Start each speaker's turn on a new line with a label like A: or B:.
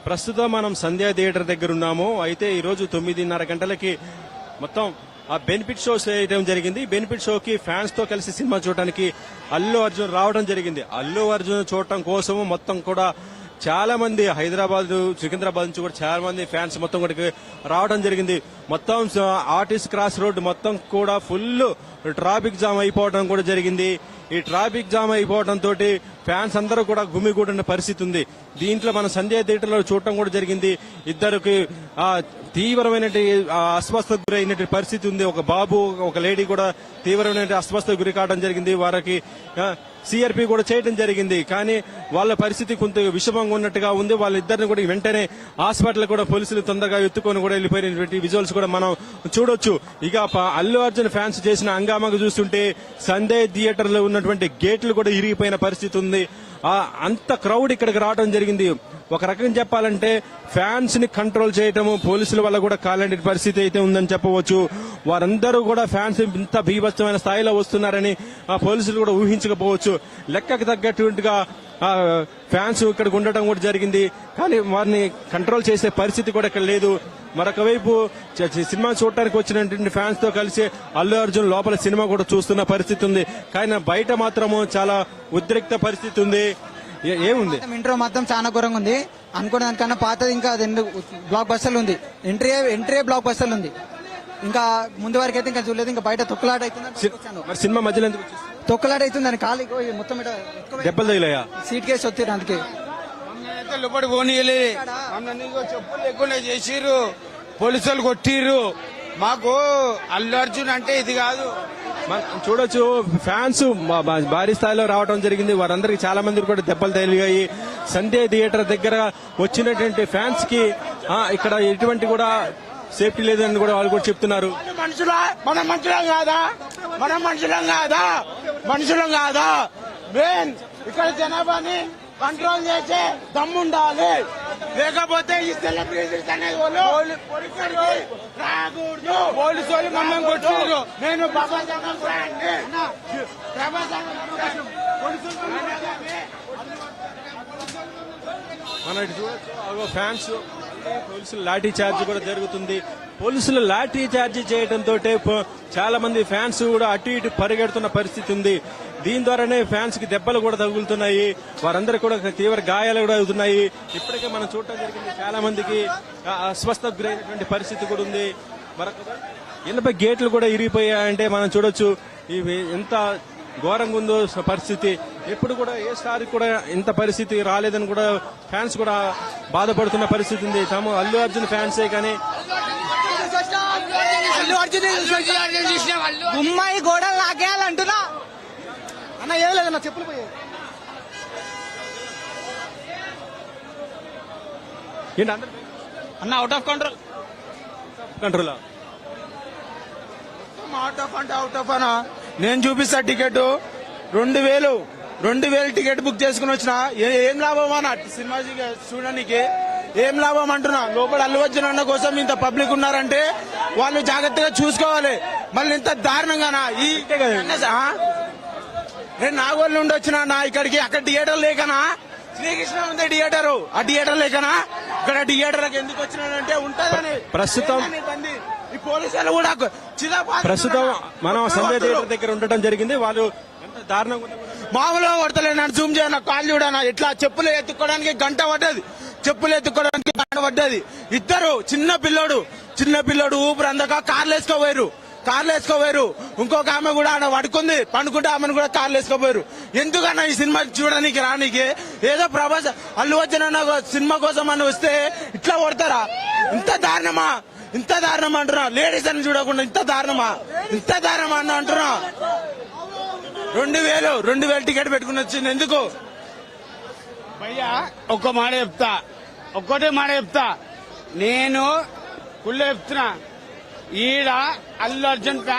A: ప్రస్తుతం మనం సంధ్యా థియేటర్ దగ్గర ఉన్నాము. అయితే ఈ రోజు 9:30 గంటలకి మొత్తం ఆ బెనిఫిట్ షో చేయడం జరిగింది. బెనిఫిట్ షోకి ఫ్యాన్స్ తో కలిసి సినిమా చూడడానికి అల్లు అర్జున్ రావడం జరిగింది. అల్లు అర్జున్ చూడటం కోసం మొత్తం కూడా చాలా మంది హైదరాబాద్, సికింద్రాబాద్ నుంచి కూడా చాలా మంది ఫ్యాన్స్ మొత్తం కూడా రావడం జరిగింది. మొత్తం ఆర్టిస్ట్ క్రాస్ రోడ్ మొత్తం కూడా ఫుల్ ట్రాఫిక్ జామ్ అయిపోవడం కూడా జరిగింది. ఈ ట్రాఫిక్ జామ్ అయిపోవడం తోటి ఫ్యాన్స్ అందరూ కూడా గుమిగూడిన పరిస్థితి ఉంది. దీంట్లో మన సంధ్యా థియేటర్ లో చూడటం కూడా జరిగింది. ఇద్దరికి తీవ్రమైన అస్వస్థతకు గురైన పరిస్థితి ఉంది. ఒక బాబు, ఒక లేడీ కూడా తీవ్రమైన అస్వస్థతకు గురి కావడం జరిగింది. వారికి సిఆర్పి కూడా చేయడం జరిగింది. కానీ వాళ్ళ పరిస్థితి కొంత విషమంగా ఉన్నట్టుగా ఉంది. వాళ్ళిద్దరిని కూడా వెంటనే హాస్పిటల్ కూడా పోలీసులు తొందరగా ఎత్తుకొని కూడా వెళ్లిపోయినటువంటి విజువల్స్ కూడా మనం చూడొచ్చు. ఇక అల్లు అర్జున్ ఫ్యాన్స్ చేసిన హంగామాగా చూస్తుంటే సంధ్యా థియేటర్ లో ఉన్నటువంటి గేట్లు కూడా ఇరిగిపోయిన పరిస్థితి ఉంది. అంత క్రౌడ్ ఇక్కడికి రావడం జరిగింది. ఒక రకంగా చెప్పాలంటే ఫ్యాన్స్ ని కంట్రోల్ చేయటము పోలీసుల వల్ల కూడా కాలేని పరిస్థితి అయితే ఉందని చెప్పవచ్చు. వారందరూ కూడా ఫ్యాన్స్ ఇంత బీభత్సమైన స్థాయిలో వస్తున్నారని పోలీసులు కూడా ఊహించకపోవచ్చు. లెక్కకు తగ్గట్టుగా ఫ్యాన్స్ ఇక్కడికి ఉండటం కూడా జరిగింది. కానీ వారిని కంట్రోల్ చేసే పరిస్థితి కూడా ఇక్కడ లేదు. మరొక వైపు సినిమా చూడటానికి వచ్చినటువంటి ఫ్యాన్స్ తో కలిసి అల్లు అర్జున్ లోపల సినిమా కూడా చూస్తున్న పరిస్థితి ఉంది. కానీ బయట మాత్రము చాలా ఉద్రిక్త పరిస్థితి ఉంది. ఏముంది
B: ఇంట్రో మాత్రం చాలా ఘోరంగా ఉంది. అనుకున్న దానికన్నా పాతది ఇంకా బ్లాక్ బస్టర్లు ఉంది. ఎంట్రీ బ్లాక్ బస్టర్లు ఉంది. ఇంకా ముందు వరకు అయితే ఇంకా చూడలేదు. ఇంకా బయట తొక్కలాట అవుతుంది.
A: సినిమా మధ్యలో
B: తొక్కలాట అవుతుంది. అని ఖాళీ మొత్తం
A: దెబ్బలు తగిలాయా?
B: సీట్ కేసు వచ్చారు. అందుకే
C: లోపడి పోనీయలే, చెప్పులు లేకుండా చేసిర్రు, పోలీసులు కొట్టిర్రు. మాకు అల్లు అర్జున్ అంటే ఇది కాదు.
A: చూడొచ్చు ఫ్యాన్స్ భారీ స్థాయిలో రావడం జరిగింది. వారందరికి చాలా మంది కూడా దెబ్బలు తగిలాయి. సంధ్యా థియేటర్ దగ్గర వచ్చినటువంటి ఫ్యాన్స్ కి ఇక్కడ ఎటువంటి కూడా సేఫ్టీ లేదని కూడా వాళ్ళు కూడా చెప్తున్నారు.
C: మన మనుషులం కాదా మెయిన్ ఇక్కడ జనాభాని కంట్రోల్ చేసే దమ్ముండాలి. లేకపోతే ఈ సెలబ్రిటీస్ అనేది పోలీసు వాళ్ళు మమ్మల్ని కొట్టారు. నేను బాబా జగన్
A: మన చూడొచ్చు ఫ్యాన్స్ పోలీసులు లాఠీ చార్జ్ కూడా జరుగుతుంది. పోలీసులు లాఠీ చార్జ్ చేయడంతో చాలా మంది ఫ్యాన్స్ కూడా అటు ఇటు పరిగెడుతున్న పరిస్థితి ఉంది. దీని ద్వారానే ఫ్యాన్స్ కి దెబ్బలు కూడా తగులుతున్నాయి. వారందరూ కూడా తీవ్ర గాయాలు కూడా అవుతున్నాయి. ఇప్పటికే మనం చూడటం జరిగింది. చాలా మందికి అస్వస్థతకు గురైనటువంటి పరిస్థితి కూడా ఉంది. మరొక ఇనుప గేట్లు కూడా ఇరిగిపోయాయంటే మనం చూడొచ్చు ఇవి ఎంత ఘోరంగా ఉందో పరిస్థితి. ఎప్పుడు కూడా ఏ స్టార్ కూడా ఇంత పరిస్థితి రాలేదని కూడా ఫ్యాన్స్ కూడా బాధపడుతున్న పరిస్థితి ఉంది. తాము అల్లు అర్జున్ ఫ్యాన్సే కానీ
B: గుమ్మాయి గోడలు లాగేయాలంటున్నా అన్న. ఏం లేదన్న, చెప్పులు పోయాయి.
A: ఏంటి
C: అన్న out of control
A: control
C: out of అనా. నేను చూపిస్తా టికెట్ 2000 టికెట్ బుక్ చేసుకుని వచ్చిన. ఏం లాభం అన్న సినిమా చూడడానికి? ఏం లాభం అంటున్నా. లోపల అల్లు అర్జున్ అన్న కోసం ఇంత పబ్లిక్ ఉన్నారంటే వాళ్ళు జాగ్రత్తగా చూసుకోవాలి. మళ్ళీ ఇంత దారుణంగానా? నేను నాగోల్ నుండి వచ్చినా ఇక్కడికి. అక్కడ థియేటర్ లేకనా? శ్రీకృష్ణ ఉంది థియేటర్. ఆ థియేటర్ లేకనా? ఇక్కడ థియేటర్కి ఎందుకు వచ్చినాడంటే ఉంటుందని
A: ప్రస్తుతం
C: ఈ పోలీసులు కూడా
A: ప్రస్తుతం మనం సంధ్యా థియేటర్ దగ్గర ఉండటం జరిగింది. వాళ్ళు ఎంత దారుణంగా
C: మామూలుగా కొడతలేను. జూమ్ చేయను, కాళ్ళు చూడనా. ఇట్లా చెప్పులు ఎత్తుకోవడానికి గంట పడ్డది. ఇద్దరు చిన్న పిల్లోడు ఊపిరి అందక కార్లు వేసుకోపోయారు. ఇంకొక ఆమె కూడా ఆడ పడుకుంది. పండుకుంటే ఆమెను కూడా కార్లు వేసుకోపోయారు. ఎందుకన్నా ఈ సినిమా చూడడానికి రానికి? ఏదో ప్రభాస్ అల్లు అర్జున్ అన్న సినిమా కోసం అని వస్తే ఇట్లా కొడతారా? ఇంత దారుణమా అంటున్నా. లేడీస్ అని చూడకుండా ఇంత దారుణమా అన్న అంటున్నా. 2000 టికెట్ పెట్టుకుని వచ్చింది ఎందుకు భయ్యా? ఒక్కటే మాట చెప్తా. నేను కుళ్ళ చెప్తున్నా. ఈడ అల్లు అర్జున్ ఫ్యాన్